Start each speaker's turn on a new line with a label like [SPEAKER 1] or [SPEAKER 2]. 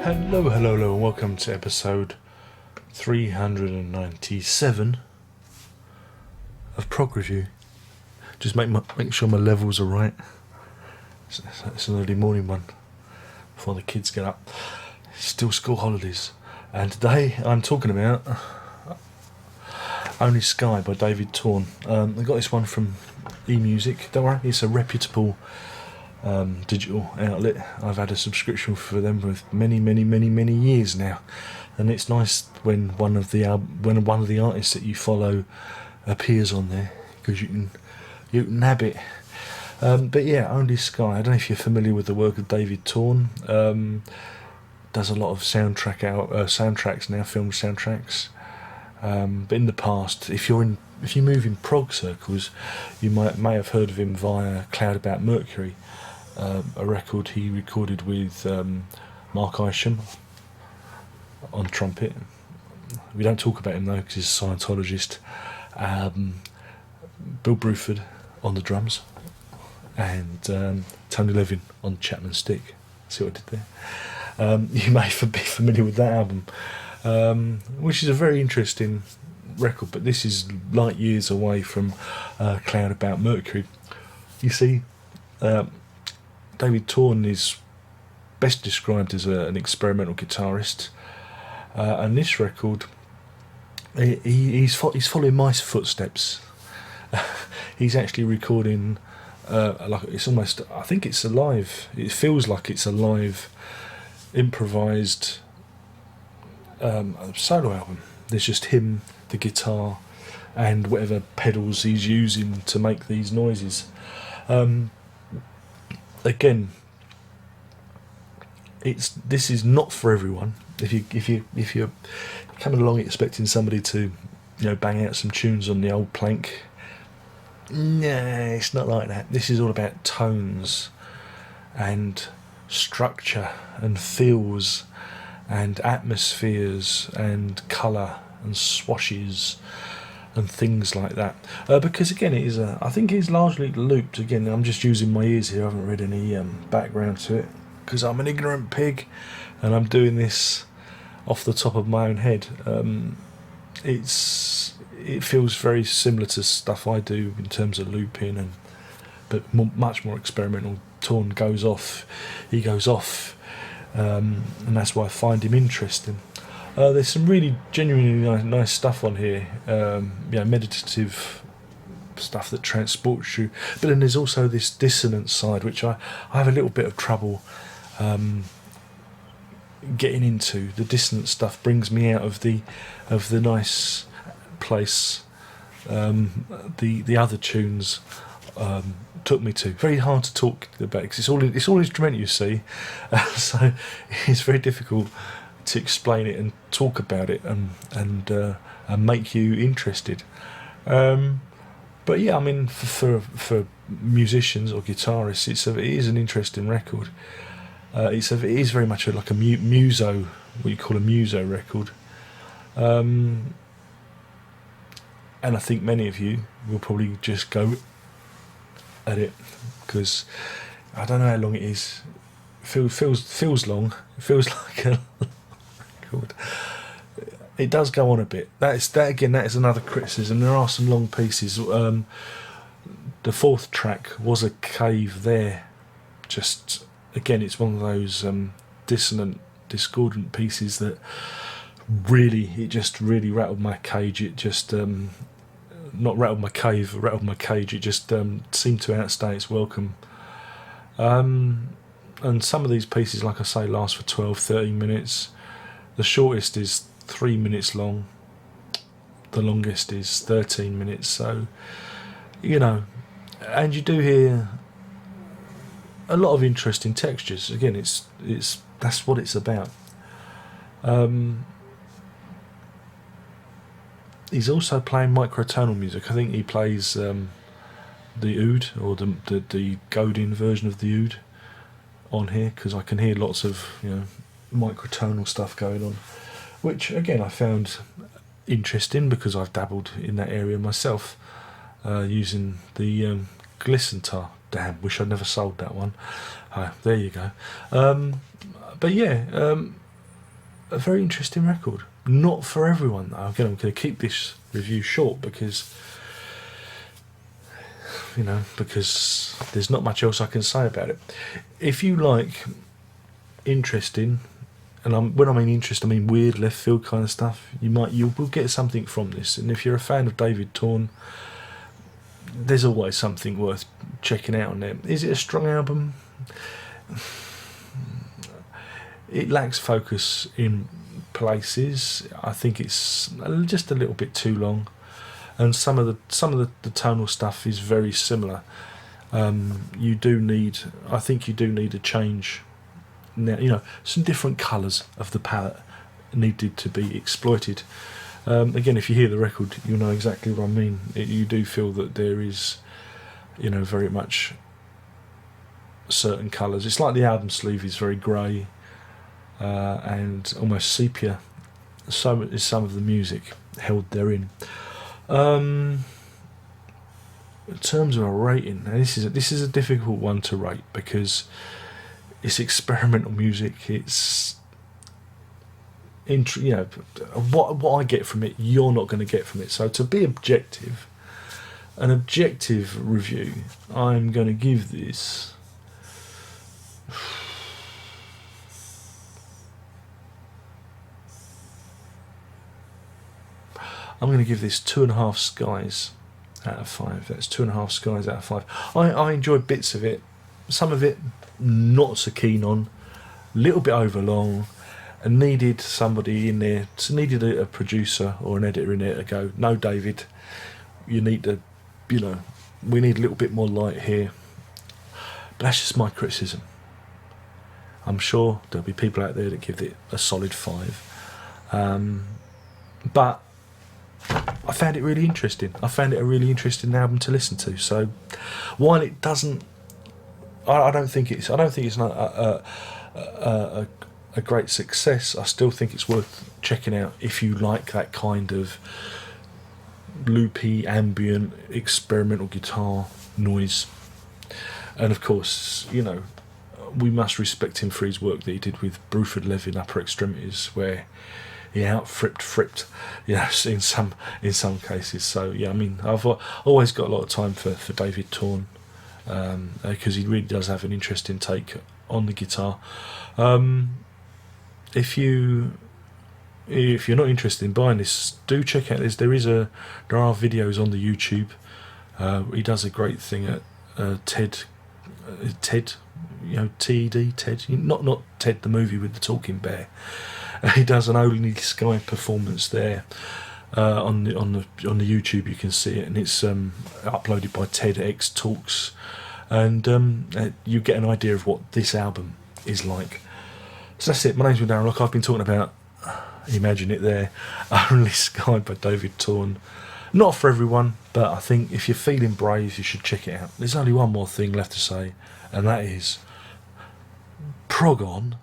[SPEAKER 1] Hello, hello, hello, and welcome to episode 397 of Prog Review. Just make sure my levels are right. It's an early morning one before the kids get up. Still school holidays. And today I'm talking about Only Sky by David Torn. I got this one from eMusic. Don't worry, it's a reputable digital outlet. I've had a subscription for them for many years now, and it's nice when one of the artists that you follow appears on there, because you can nab it. But yeah, Only Sky. I don't know if you're familiar with the work of David Torn. Does a lot of soundtracks now, film soundtracks. But in the past, if you move in prog circles, you may have heard of him via Cloud About Mercury, a record he recorded with Mark Isham on trumpet. We don't talk about him though because he's a Scientologist. Bill Bruford on the drums, and Tony Levin on Chapman stick. See what I did there? You may be familiar with that album, which is a very interesting record, but this is light years away from Cloud About Mercury. You see, David Torn is best described as an experimental guitarist, and this record, he's following my footsteps. He's actually recording like it's almost, I think it's a live. It feels like it's a live, improvised solo album. There's just him, the guitar, and whatever pedals he's using to make these noises. Again, this is not for everyone. If you're coming along expecting somebody to, bang out some tunes on the old plank, nah, it's not like that. This is all about tones and structure and feels and atmospheres and colour and swashes and things like that. Because again, I think it is largely looped. Again, I'm just using my ears here. I haven't read any background to it because I'm an ignorant pig, and I'm doing this off the top of my own head. It feels very similar to stuff I do in terms of looping, but much more experimental. Torn goes off, and that's why I find him interesting. There's some really genuinely nice stuff on here, meditative stuff that transports you, but then there's also this dissonance side which I have a little bit of trouble getting into. The dissonance stuff brings me out of the nice place the other tunes took me to. Very hard to talk about because it's all instrumental, you see, so it's very difficult to explain it and talk about it and make you interested. But yeah, I mean, for musicians or guitarists, it is an interesting record. It is very much like a muso, what you call a muso record. And I think many of you will probably just go at it because I don't know how long it is. Feels long. It feels like a record. It does go on a bit. That is another criticism. There are some long pieces. The fourth track was a cave there. Just again, it's one of those dissonant, discordant pieces that really rattled my cage. It just not rattled my cave, rattled my cage. It just seemed to outstay its welcome. And some of these pieces, like I say, last for 12-13 minutes. The shortest is 3 minutes long. The longest is 13 minutes. So, and you do hear a lot of interesting textures. Again, that's what it's about. He's also playing microtonal music. I think he plays the oud, or the Godin version of the oud on here, because I can hear lots of microtonal stuff going on, which again I found interesting because I've dabbled in that area myself, using the Glissentar. Damn, wish I'd never sold that one. There you go. But yeah, a very interesting record. Not for everyone though. Again, I'm going to keep this review short because because there's not much else I can say about it. If you like interesting, and when I mean interest, I mean weird left field kind of stuff, you will get something from this. And if you're a fan of David Torn, there's always something worth checking out on there. Is it a strong album? It lacks focus in places. I think it's just a little bit too long, and some of the tonal stuff is very similar. I think you do need a change. Now, some different colours of the palette needed to be exploited. Again, if you hear the record, you'll know exactly what I mean. You do feel that there is, very much certain colours. It's like the album sleeve is very grey and almost sepia. So is some of the music held therein. In terms of a rating, now this is a difficult one to rate because it's experimental music. It's what I get from it, you're not going to get from it. So to be objective, an objective review, I'm going to give this. I'm going to give this 2.5 skies out of 5. That's 2.5 skies out of 5. I enjoyed bits of it. Some of it not so keen on. A little bit overlong. And needed somebody in there. Needed a producer or an editor in there to go, no, David, you need to, we need a little bit more light here. But that's just my criticism. I'm sure there'll be people out there that give it a solid 5. But I found it really interesting. I found it a really interesting album to listen to. So while it doesn't, I don't think it's not a great success. I still think it's worth checking out if you like that kind of loopy, ambient, experimental guitar noise. And of course, we must respect him for his work that he did with Bruford Levin Upper Extremities, where he out-fripped, in some cases. So yeah, I mean, I've always got a lot of time for David Torn because he really does have an interesting take on the guitar. If you're not interested in buying this, do check out this. There are videos on the YouTube. He does a great thing at TED, TED, Ted, not Ted the movie with the talking bear. He does an Only Sky performance there on the YouTube. You can see it, and it's uploaded by TEDx Talks, and you get an idea of what this album is like. So that's it. My name's Darren Rock. I've been talking about Imagine It there. Only Sky by David Torn. Not for everyone, but I think if you're feeling brave, you should check it out. There's only one more thing left to say, and that is Prog on.